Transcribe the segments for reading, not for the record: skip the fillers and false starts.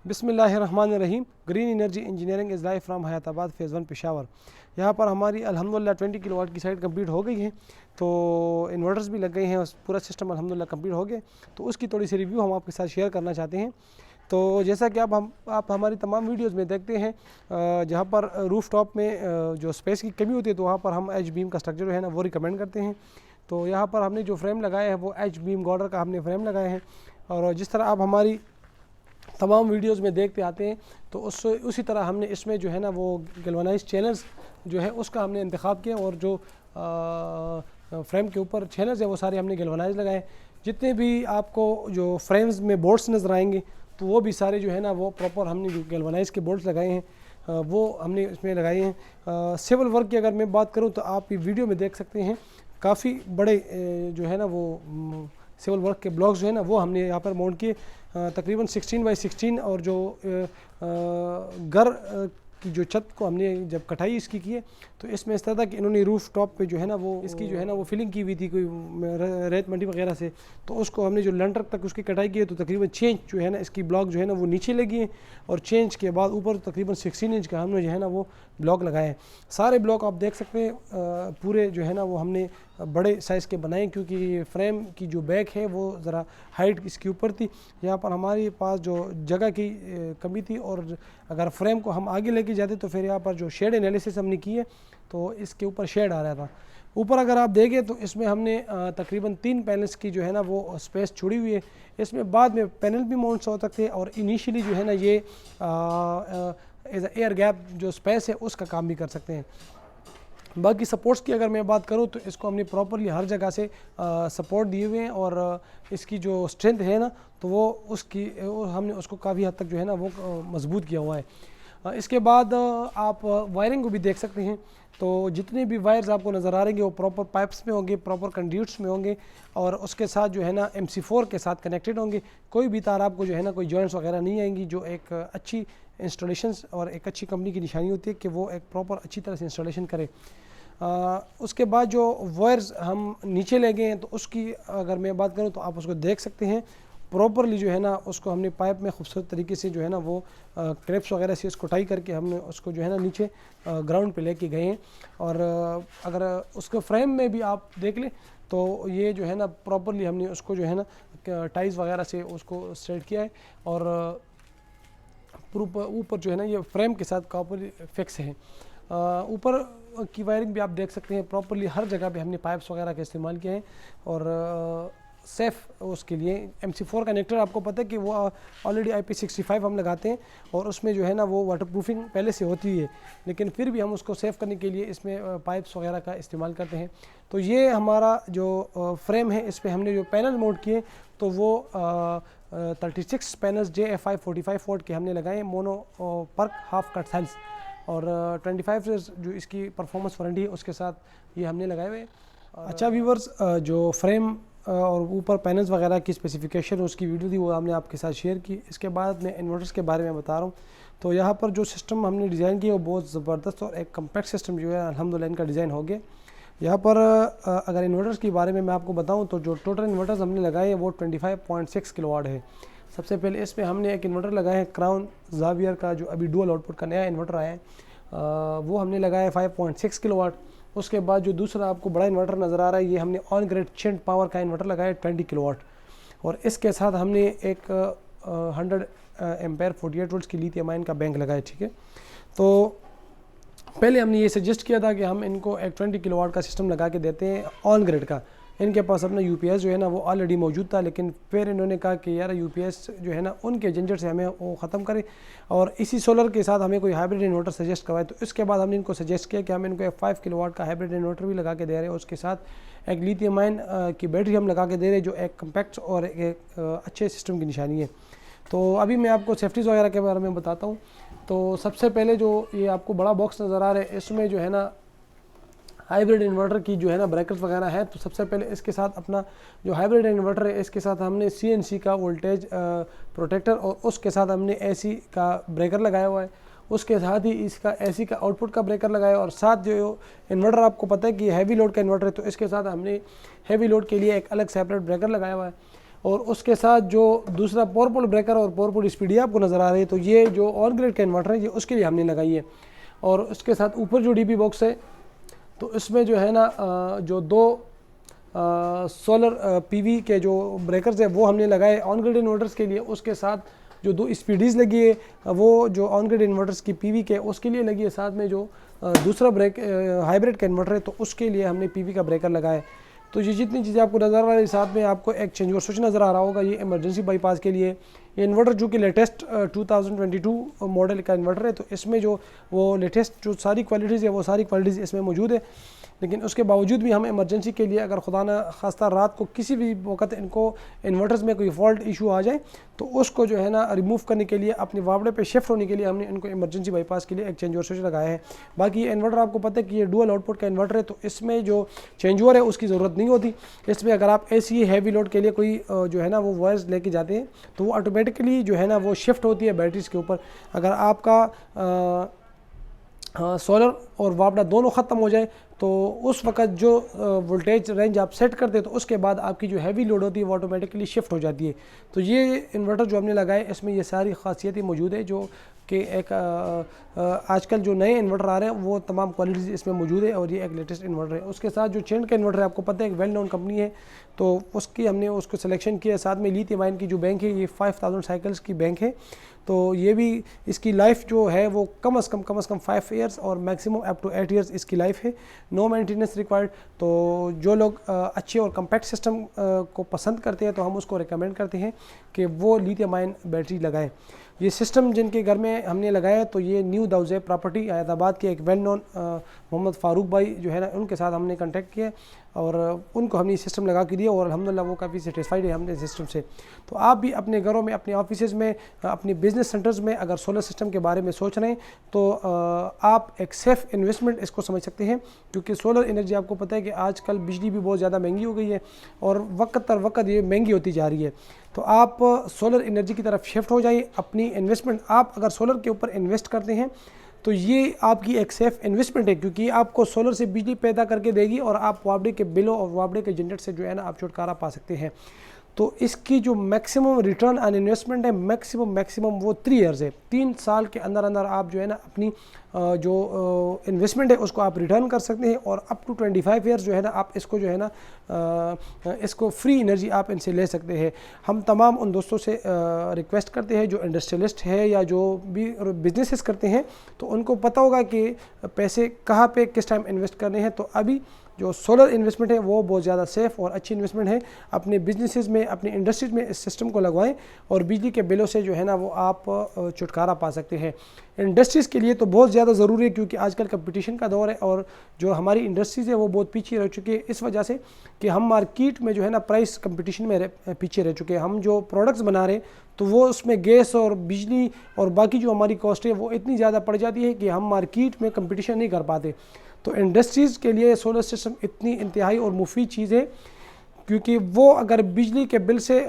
बिस्मिल्लाहिर्रहमानिर्रहीम। Green energy engineering is live from Hayatabad phase 1 Peshawar. यहाँ पर हमारी अल्हम्दुलिल्लाह 20 किलोवाट की साइट कंप्लीट हो गई है, तो इन्वर्टर्स भी लग गए हैं, पूरा सिस्टम अल्हम्दुलिल्लाह कंप्लीट हो गया। तो उसकी थोड़ी सी रिव्यू हम आपके साथ शेयर करना चाहते हैं। तो जैसा कि आप हमारी तमाम वीडियोस में देखते हैं, जहाँ पर रूफ़ टॉप में जो स्पेस की कमी होती है तो वहाँ पर हम एच बीम का स्ट्रक्चर जो है ना वो रिकमेंड करते हैं। तो यहाँ पर हमने जो फ्रेम लगाया है वो एच बीम गॉर्डर का हमने फ्रेम लगाया है, और जिस तरह आप हमारी तमाम वीडियोस में देखते आते हैं तो उसी तरह हमने इसमें जो है ना वो गैल्वेनाइज चैनल्स जो है उसका हमने इंतखाब किया, और जो फ्रेम के ऊपर चैनल्स है वो सारे हमने गैल्वेनाइज लगाए। जितने भी आपको जो फ्रेम्स में बोल्ट्स नज़र आएंगे तो वो भी सारे जो है ना वो प्रॉपर हमने जो गैल्वेनाइज के बोल्ट्स लगाए हैं वो हमने इसमें लगाए हैं। सिविल वर्क की अगर मैं बात करूँ तो आप ये वीडियो में देख सकते हैं, काफ़ी बड़े जो है ना वो सिविल वर्क के ब्लॉक्स जो है ना वो हमने यहाँ पर माउंट किए, तकरीबन 16 बाई 16। और जो घर की जो छत को हमने जब कटाई इसकी की है तो इसमें इस तरह था कि इन्होंने रूफ़ टॉप पे जो है ना वो इसकी जो है ना वो फिलिंग की हुई थी कोई रेत मंडी वगैरह से, तो उसको हमने जो लंटर तक उसकी कटाई की है तो तकरीबन 6 इंच जो है ना इसकी ब्लॉक जो है ना वो नीचे लगी है, और 6 इंच के बाद ऊपर तकरीबन 16 इंच का हमने जो है ना वो ब्लॉक लगाए हैं। सारे ब्लॉक आप देख सकते हैं पूरे जो है ना वो हमने बड़े साइज़ के बनाए, क्योंकि फ्रेम की जो बैक है वो ज़रा हाइट इसके ऊपर थी। यहाँ पर हमारे पास जो जगह की कमी थी, और अगर फ्रेम को हम आगे लेके जाते तो फिर यहाँ पर जो शेड एनालिसिस हमने की है तो इसके ऊपर शेड आ रहा था। ऊपर अगर आप देखें तो इसमें हमने तकरीबन 3 पैनल्स की जो है ना वो स्पेस छोड़ी हुई है। इसमें बाद में पैनल भी माउंट हो सकते हैं, और इनिशियली जो है ना ये एयर गैप जो स्पेस है उसका काम भी कर सकते हैं। बाकी सपोर्ट्स की अगर मैं बात करूं तो इसको हमने प्रॉपरली हर जगह से सपोर्ट दिए हुए हैं, और इसकी जो स्ट्रेंथ है ना तो वो हमने उसको काफ़ी हद तक जो है ना वो मजबूत किया हुआ है। इसके बाद आप वायरिंग को भी देख सकते हैं, तो जितने भी वायर्स आपको नज़र आ रहे हैं वो प्रॉपर पाइप्स में होंगे, प्रॉपर कंड्यूट्स में होंगे, और उसके साथ जो है ना MC4 के साथ कनेक्टेड होंगे। कोई भी तार आपको जो है ना कोई जॉइंट्स वगैरह नहीं आएंगी, जो एक अच्छी इंस्टॉलेशंस और एक अच्छी कंपनी की निशानी होती है कि वो एक प्रॉपर अच्छी तरह से इंस्टॉलेशन करे। उसके बाद जो वायर्स हम नीचे ले गए हैं तो उसकी अगर मैं बात करूं तो आप उसको देख सकते हैं प्रॉपरली जो है ना उसको हमने पाइप में खूबसूरत तरीके से जो है ना वो क्रेप्स वगैरह से इसको टाई करके हमने उसको जो है ना नीचे ग्राउंड पे लेके गए हैं। और अगर उसके फ्रेम में भी आप देख लें तो ये जो है ना प्रॉपरली हमने उसको जो है ना टाइज वगैरह से उसको सेट किया है, और ऊपर जो है ना ये फ्रेम के साथ प्रॉपरली फिक्स है। ऊपर की वायरिंग भी आप देख सकते हैं, प्रॉपरली हर जगह पे हमने पाइप्स वगैरह का इस्तेमाल किया है। और सेफ़ उसके लिए MC4 कनेक्टर आपको पता है कि वो ऑलरेडी IP65 हम लगाते हैं, और उसमें जो है ना वो वाटरप्रूफिंग पहले से होती है, लेकिन फिर भी हम उसको सेव करने के लिए इसमें पाइप्स वगैरह का इस्तेमाल करते हैं। तो ये हमारा जो फ्रेम है इस पर हमने जो पैनल माउंट किए तो वो 36 पैनल्स JFI 45 वोल्ट के हमने लगाए, mono perc half cut cells, और 25 ईयर्स जो इसकी परफॉर्मेंस वारंटी है उसके साथ ये हमने लगाए हुए। अच्छा व्यूवर्स, जो फ्रेम और ऊपर पैनल्स वगैरह की स्पेसिफिकेशन उसकी वीडियो थी वो हमने आपके साथ शेयर की। इसके बाद मैं इन्वर्टर्स के बारे में बता रहा हूँ। तो यहाँ पर जो सिस्टम हमने डिज़ाइन किया वो बहुत ज़बरदस्त और एक कम्पैक्ट सिस्टम जो है अल्हम्दुलिल्लाह इनका डिज़ाइन हो गया। यहाँ पर अगर इन्वर्टर्स के बारे में मैं आपको बताऊँ तो जो टोटल इन्वर्टर्स हमने लगाए हैं वो 25.6 किलोवाट है। सबसे पहले इसमें हमने एक इन्वर्टर लगाया है क्राउन ज़ावियर का, जो अभी डुअल आउटपुट का नया इन्वर्टर आया है, वो हमने लगाया है 5.6 किलोवाट। उसके बाद जो दूसरा आपको बड़ा इन्वर्टर नज़र आ रहा है ये हमने ऑन ग्रिड चिंट पावर का इन्वर्टर लगाया है 20 किलोवाट, और इसके साथ हमने एक 100 एम्पेयर 48 वोल्ट्स की लिथियम आयन का बैंक लगाया। ठीक है, तो पहले हमने ये सजेस्ट किया था कि हम इनको एक 20 किलोवाट का सिस्टम लगा के देते हैं ऑन ग्रिड का। इनके पास अपना UPS जो है ना वो ऑलरेडी मौजूद था, लेकिन फिर इन्होंने कहा कि यार UPS जो है ना उनके झंझट से हमें वो ख़त्म करें और इसी सोलर के साथ हमें कोई हाइब्रिड इन्वर्टर सजेस्ट करवाए। तो इसके बाद हमने इनको सजेस्ट किया कि हम इनको एक 5 किलोवाट का हाइब्रिड इन्वर्टर भी लगा के दे रहे हैं, उसके साथ एक लिथियम आयन की बैटरी हम लगा के दे रहे हैं, जो एक कम्पैक्ट और एक अच्छे सिस्टम की निशानी है। तो अभी मैं आपको सेफ्टीज़ वगैरह के बारे में बताता हूँ। तो सबसे पहले जो ये आपको बड़ा बॉक्स नज़र आ रहा है इसमें जो है ना हाइब्रिड इन्वर्टर की जो है ना ब्रेकर्स वगैरह है। तो सबसे पहले इसके साथ अपना जो हाइब्रिड इन्वर्टर है इसके साथ हमने CNC का वोल्टेज प्रोटेक्टर और उसके साथ हमने AC का ब्रेकर लगाया हुआ है। उसके साथ ही इसका AC का आउटपुट का ब्रेकर लगाया, और साथ जो इन्वर्टर आपको पता है कि हैवी लोड का इन्वर्टर है तो इसके साथ हमने हैवी लोड के लिए एक अलग सेपरेट ब्रेकर लगाया हुआ है। और उसके साथ जो दूसरा पावर पॉइंट ब्रेकर और पावर पॉइंट स्पीड आपको नज़र आ रही है, तो ये जो ऑन ग्रिड का इन्वर्टर है ये उसके लिए हमने लगाई है। और उसके साथ ऊपर जो डीपी बॉक्स है तो इसमें जो है ना जो दो सोलर पीवी के जो ब्रेकर्स है वो हमने लगाए ऑन ग्रिड इन्वर्टर्स के लिए। उसके साथ जो दो स्पीडीज़ लगी है वो जो ऑन ग्रिड इन्वर्टर्स की पीवी के उसके लिए लगी है। साथ में जो दूसरा ब्रेक हाइब्रिड का इन्वर्टर है तो उसके लिए हमने पीवी का ब्रेकर लगाया है। तो ये जितनी चीज़ें आपको नज़र आ रही है, साथ में आपको एक चेंज ओवर स्विच नज़र आ रहा होगा, ये इमरजेंसी बाईपास के लिए। ये इन्वर्टर जो कि लेटेस्ट 2022 मॉडल का इन्वर्टर है, तो इसमें जो वो लेटेस्ट जो सारी क्वालिटीज़ है वो सारी क्वालिटीज़ इसमें मौजूद है। लेकिन उसके बावजूद भी हम इमरजेंसी के लिए अगर खुदा न खास्ता रात को किसी भी वक्त इनको इन्वर्टर्स में कोई फॉल्ट इशू आ जाए तो उसको जो है ना रिमूव करने के लिए अपने वापड़े पे शिफ्ट होने के लिए हमने इनको इमरजेंसी बाईपास के लिए एक चेंज ओवर स्विच लगाया है। बाकी ये इन्वर्टर आपको पता है कि ये डुअल आउटपुट का इन्वर्टर है, तो इसमें जो चेंज ओवर है उसकी ज़रूरत नहीं होती। इसमें अगर आप ऐसी हैवी लोड के लिए कोई जो है ना वो वायर्स लेके जाते हैं तो वो ऑटोमेटिकली जो है ना वो शिफ्ट होती है बैटरीज के ऊपर। अगर आपका सोलर और वापड़ा दोनों ख़त्म हो जाए तो उस वक्त जो वोल्टेज रेंज आप सेट करते हैं तो उसके बाद आपकी जो हैवी लोड होती है वो ऑटोमेटिकली शिफ्ट हो जाती है। तो ये इन्वर्टर जो हमने लगाए इसमें ये सारी खासियतें मौजूद है जो कि एक आजकल जो नए इन्वर्टर आ रहे हैं वो तमाम क्वालिटीज़ इसमें मौजूद है और ये एक लेटेस्ट इन्वर्टर है। उसके साथ जो चेंड का इन्वर्टर है आपको पता है एक वेल नोन कंपनी है, तो उसकी हमने उसको सिलेक्शन किया। साथ में लिथियम आयन की जो बैंक है ये 5000 साइकिल्स की बैंक है, तो ये भी इसकी लाइफ जो है वो कम से कम 5 ईयर्स और मैक्सिमम अप टू 8 ईयर्स इसकी लाइफ है, नो मेंटेनेंस रिक्वायर्ड। तो जो लोग अच्छे और कम्पैक्ट सिस्टम को पसंद करते हैं तो हम उसको रिकमेंड करते हैं कि वो लिथियम आयन बैटरी लगाएं। ये सिस्टम जिनके घर में हमने लगाया तो ये न्यू दाउज़े प्रॉपर्टी हैदराबाद के एक वेल नोन मोहम्मद फ़ारूक भाई जो है ना उनके साथ हमने कांटेक्ट किया और उनको हमने सिस्टम लगा के दिया और अल्हम्दुलिल्लाह वो काफ़ी सेटिस्फाइड है हमने सिस्टम से। तो आप भी अपने घरों में, अपने ऑफिसेज़ में, अपने बिजनेस सेंटर्स में अगर सोलर सिस्टम के बारे में सोच रहे हैं तो आप एक सेफ़ इन्वेस्टमेंट इसको समझ सकते हैं, क्योंकि सोलर एनर्जी आपको पता है कि आजकल बिजली भी बहुत ज़्यादा महंगी हो गई है और वक्त तर वक्त ये महंगी होती जा रही है। तो आप सोलर एनर्जी की तरफ शिफ्ट हो जाइए। अपनी इन्वेस्टमेंट आप अगर सोलर के ऊपर इन्वेस्ट करते हैं तो ये आपकी एक सेफ इन्वेस्टमेंट है, क्योंकि आपको सोलर से बिजली पैदा करके देगी और आप वापडे के बिलों और वापडे के झंझट से जो है ना आप छुटकारा पा सकते हैं। तो इसकी जो मैक्सिमम रिटर्न ऑन इन्वेस्टमेंट है मैक्सिमम वो 3 ईयर्स है। 3 साल के अंदर अंदर आप जो है ना अपनी जो इन्वेस्टमेंट है उसको आप रिटर्न कर सकते हैं और अप टू 25 ईयर्स जो है ना आप इसको जो है ना इसको फ्री एनर्जी आप इनसे ले सकते हैं। हम तमाम उन दोस्तों से रिक्वेस्ट करते हैं जो इंडस्ट्रियलिस्ट है या जो भी बिजनेसेस करते हैं तो उनको पता होगा कि पैसे कहाँ पे किस टाइम इन्वेस्ट करने हैं। तो अभी जो सोलर इन्वेस्टमेंट है वो बहुत ज़्यादा सेफ़ और अच्छी इन्वेस्टमेंट है। अपने बिजनेसेस में, अपनी इंडस्ट्रीज में इस सिस्टम को लगवाएं और बिजली के बिलों से जो है ना वो आप छुटकारा पा सकते हैं। इंडस्ट्रीज़ के लिए तो बहुत ज़्यादा ज़रूरी है, क्योंकि आजकल कंपटीशन का दौर है और जो हमारी इंडस्ट्रीज़ है वो बहुत पीछे रह चुकी है इस वजह से कि हम मार्केट में जो है ना प्राइस कंपटीशन में पीछे रह चुके हैं। हम जो प्रोडक्ट्स बना रहे हैं तो वो उसमें गैस और बिजली और बाकी जो हमारी कॉस्ट है वो इतनी ज़्यादा पड़ जाती है कि हम मार्केट में कंपटीशन नहीं कर पाते। तो इंडस्ट्रीज़ के लिए सोलर सिस्टम इतनी इंतहाई और मुफीद चीज़ है, क्योंकि वो अगर बिजली के बिल से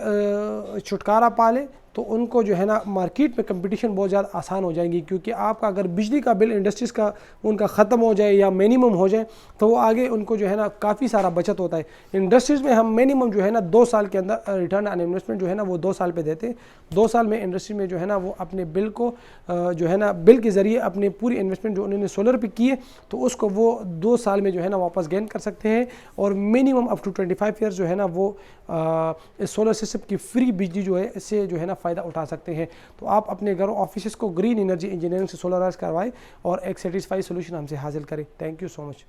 छुटकारा पा ले तो उनको जो है ना मार्केट में कंपटीशन बहुत ज़्यादा आसान हो जाएगी। क्योंकि आपका अगर बिजली का बिल इंडस्ट्रीज़ का उनका ख़त्म हो जाए या मिनिमम हो जाए तो वो आगे उनको जो है ना काफ़ी सारा बचत होता है। इंडस्ट्रीज़ में हम मिनिमम जो है ना 2 साल के अंदर रिटर्न ऑन इन्वेस्टमेंट जो है ना वो 2 साल पे देते हैं। 2 साल में इंडस्ट्री में जो है ना वो अपने बिल को जो है ना बिल के ज़रिए अपनी पूरी इन्वेस्टमेंट जो उन्होंने सोलर पे की है तो उसको वो 2 साल में जो है ना वापस गेन कर सकते हैं और मिनिमम अप टू 25 ईयर्स जो है ना वो इस सोलर सिस्टम की फ्री बिजली जो है इससे जो है ना फ़ायदा उठा सकते हैं। तो आप अपने घरों ऑफिस को ग्रीन एनर्जी इंजीनियरिंग से सोलराइज करवाएं और एक सेटिस्फाई सोल्यूशन हमसे हासिल करें। Thank you so much.